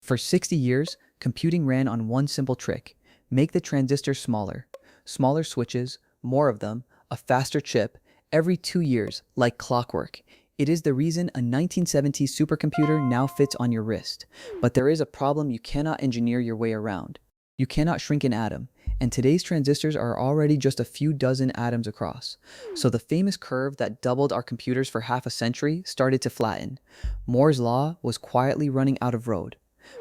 For 60 years, computing ran on one simple trick: make the transistor smaller. Smaller switches, more of them, a faster chip, every 2 years, like clockwork. It is the reason a 1970s supercomputer now fits on your wrist. But there is a problem you cannot engineer your way around. You cannot shrink an atom, and today's transistors are already just a few dozen atoms across. So the famous curve that doubled our computers for half a century started to flatten. Moore's law was quietly running out of road.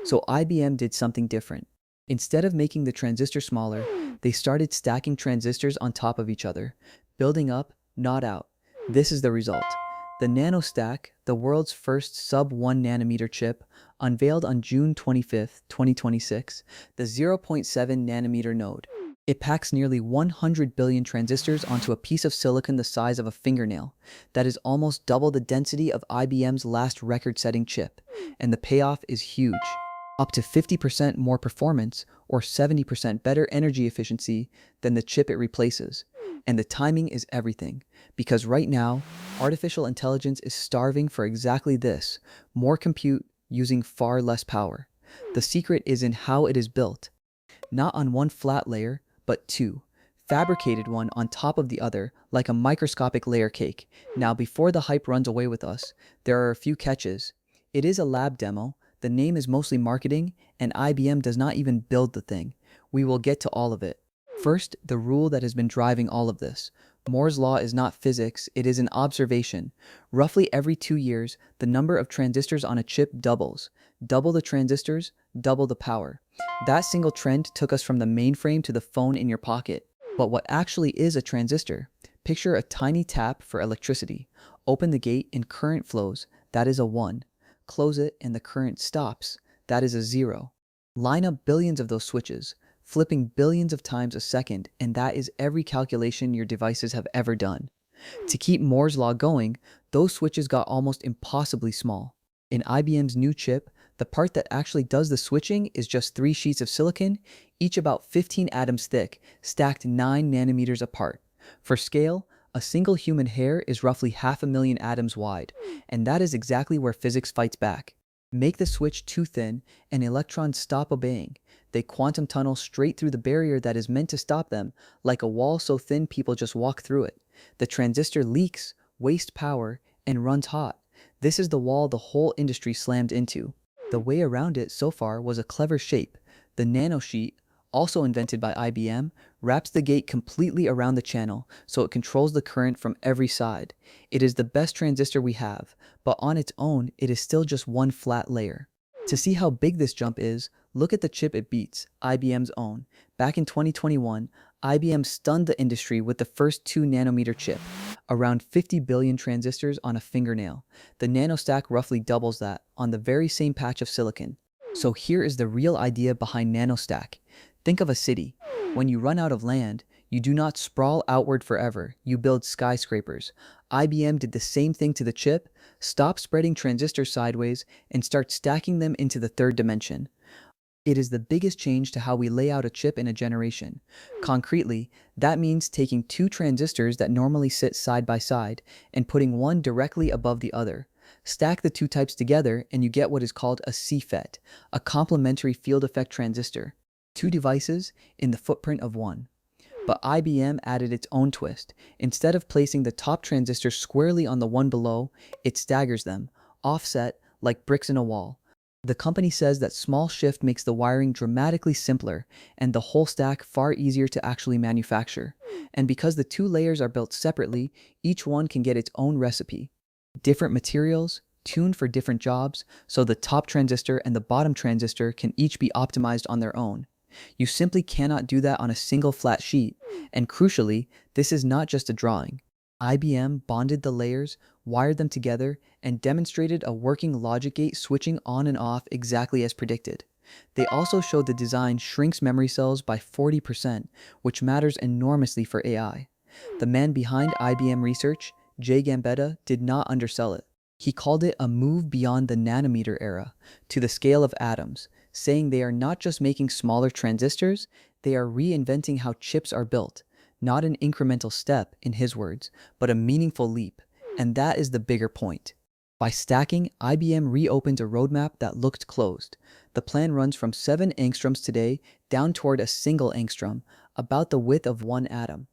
So IBM did something different. Instead of making the transistor smaller, they started stacking transistors on top of each other, building up, not out. This is the result. The Nanostack, the world's first sub-1 nanometer chip, unveiled on June 25, 2026, the 0.7 nanometer node. It packs nearly 100 billion transistors onto a piece of silicon the size of a fingernail. That is almost double the density of IBM's last record-setting chip, and the payoff is huge. Up to 50% more performance or 70% better energy efficiency than the chip it replaces. And the timing is everything, because right now, artificial intelligence is starving for exactly this: more compute using far less power. The secret is in how it is built. Not on one flat layer, but two, fabricated one on top of the other, like a microscopic layer cake. Now, before the hype runs away with us, there are a few catches. It is a lab demo, the name is mostly marketing, and IBM does not even build the thing. We will get to all of it. First, the rule that has been driving all of this. Moore's law is not physics, it is an observation. Roughly every 2 years, the number of transistors on a chip doubles. Double the transistors, double the power. That single trend took us from the mainframe to the phone in your pocket. But what actually is a transistor? Picture a tiny tap for electricity. Open the gate and current flows. That is a 1. Close it and the current stops. That is a 0. Line up billions of those switches, flipping billions of times a second, and that is every calculation your devices have ever done. To keep Moore's law going, those switches got almost impossibly small. In IBM's new chip, the part that actually does the switching is just 3 sheets of silicon, each about 15 atoms thick, stacked 9 nanometers apart. For scale, a single human hair is roughly 500,000 atoms wide, and that is exactly where physics fights back. Make the switch too thin, and electrons stop obeying. They quantum tunnel straight through the barrier that is meant to stop them, like a wall so thin people just walk through it. The transistor leaks, wastes power, and runs hot. This is the wall the whole industry slammed into. The way around it so far was a clever shape. The nanosheet, also invented by IBM, wraps the gate completely around the channel so it controls the current from every side. It is the best transistor we have, but on its own, it is still just one flat layer. To see how big this jump is, look at the chip it beats, IBM's own. Back in 2021, IBM stunned the industry with the first 2 nanometer chip, around 50 billion transistors on a fingernail. The Nanostack roughly doubles that, on the very same patch of silicon. So here is the real idea behind Nanostack. Think of a city. When you run out of land, you do not sprawl outward forever, you build skyscrapers. IBM did the same thing to the chip: stop spreading transistors sideways and start stacking them into the third dimension. It is the biggest change to how we lay out a chip in a generation. Concretely, that means taking 2 transistors that normally sit side by side and putting one directly above the other. Stack the 2 types together and you get what is called a CFET, a Complementary Field-Effect Transistor. 2 devices in the footprint of 1. But IBM added its own twist. Instead of placing the top transistor squarely on the one below, it staggers them, offset, like bricks in a wall. The company says that small shift makes the wiring dramatically simpler and the whole stack far easier to actually manufacture. And because the 2 layers are built separately, each one can get its own recipe. Different materials, tuned for different jobs, so the top transistor and the bottom transistor can each be optimized on their own. You simply cannot do that on a single flat sheet, and crucially, this is not just a drawing. IBM bonded the layers, wired them together, and demonstrated a working logic gate switching on and off exactly as predicted. They also showed the design shrinks memory cells by 40%, which matters enormously for AI. The man behind IBM Research, Jay Gambetta, did not undersell it. He called it a move beyond the nanometer era, to the scale of atoms, saying they are not just making smaller transistors, they are reinventing how chips are built. Not an incremental step, in his words, but a meaningful leap. And that is the bigger point. By stacking, IBM reopens a roadmap that looked closed. The plan runs from 7 angstroms today down toward a single angstrom, about the width of one atom.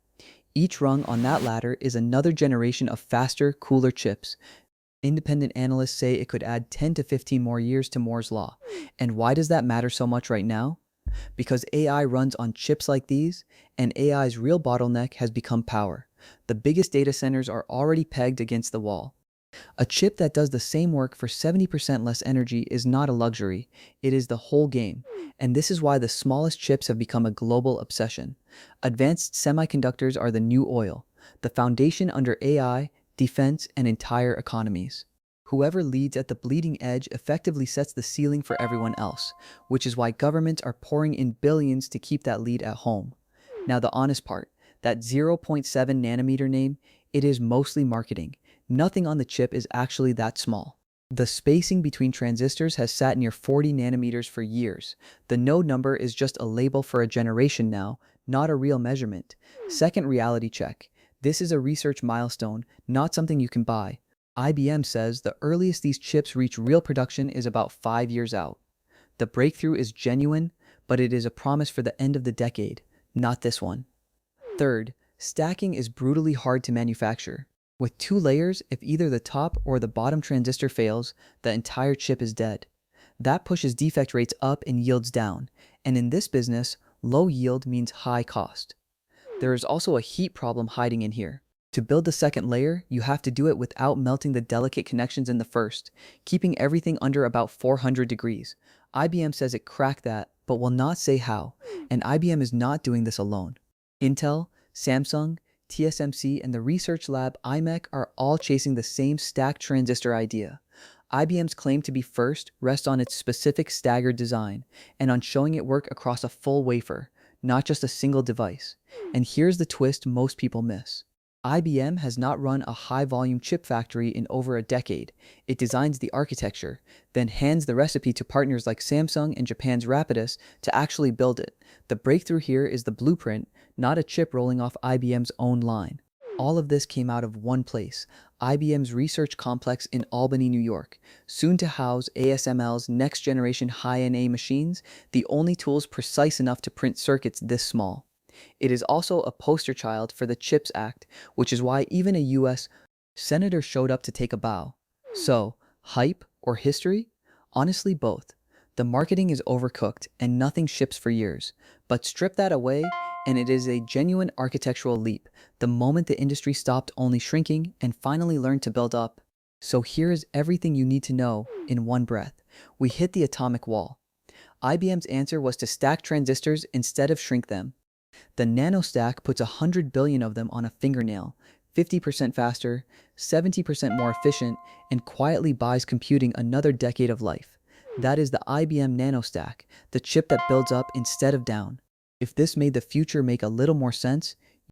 Each rung on that ladder is another generation of faster, cooler chips. Independent analysts say it could add 10 to 15 more years to Moore's Law. And why does that matter so much right now? Because AI runs on chips like these, and AI's real bottleneck has become power. The biggest data centers are already pegged against the wall. A chip that does the same work for 70% less energy is not a luxury, it is the whole game. And this is why the smallest chips have become a global obsession. Advanced semiconductors are the new oil, the foundation under AI, defense, and entire economies. Whoever leads at the bleeding edge effectively sets the ceiling for everyone else, which is why governments are pouring in billions to keep that lead at home. Now the honest part, that 0.7 nanometer name, it is mostly marketing. Nothing on the chip is actually that small. The spacing between transistors has sat near 40 nanometers for years. The node number is just a label for a generation now, not a real measurement. Second reality check. This is a research milestone, not something you can buy. IBM says the earliest these chips reach real production is about 5 years out. The breakthrough is genuine, but it is a promise for the end of the decade, not this one. Third, stacking is brutally hard to manufacture. With 2 layers, if either the top or the bottom transistor fails, the entire chip is dead. That pushes defect rates up and yields down, and in this business, low yield means high cost. There is also a heat problem hiding in here. To build the second layer, you have to do it without melting the delicate connections in the first, keeping everything under about 400 degrees. IBM says it cracked that, but will not say how, and IBM is not doing this alone. Intel, Samsung, TSMC, and the research lab IMEC are all chasing the same stacked transistor idea. IBM's claim to be first rests on its specific staggered design, and on showing it work across a full wafer, not just a single device. And here's the twist most people miss. IBM has not run a high-volume chip factory in over a decade. It designs the architecture, then hands the recipe to partners like Samsung and Japan's Rapidus to actually build it. The breakthrough here is the blueprint, not a chip rolling off IBM's own line. All of this came out of one place, IBM's research complex in Albany, New York, soon to house ASML's next-generation high-NA machines, the only tools precise enough to print circuits this small. It is also a poster child for the CHIPS Act, which is why even a US senator showed up to take a bow. So, hype or history? Honestly, both. The marketing is overcooked and nothing ships for years. But strip that away, and it is a genuine architectural leap, the moment the industry stopped only shrinking and finally learned to build up. So here is everything you need to know in one breath. We hit the atomic wall. IBM's answer was to stack transistors instead of shrink them. The Nanostack puts 100 billion of them on a fingernail, 50% faster, 70% more efficient, and quietly buys computing another decade of life. That is the IBM Nanostack, the chip that builds up instead of down. If this made the future make a little more sense,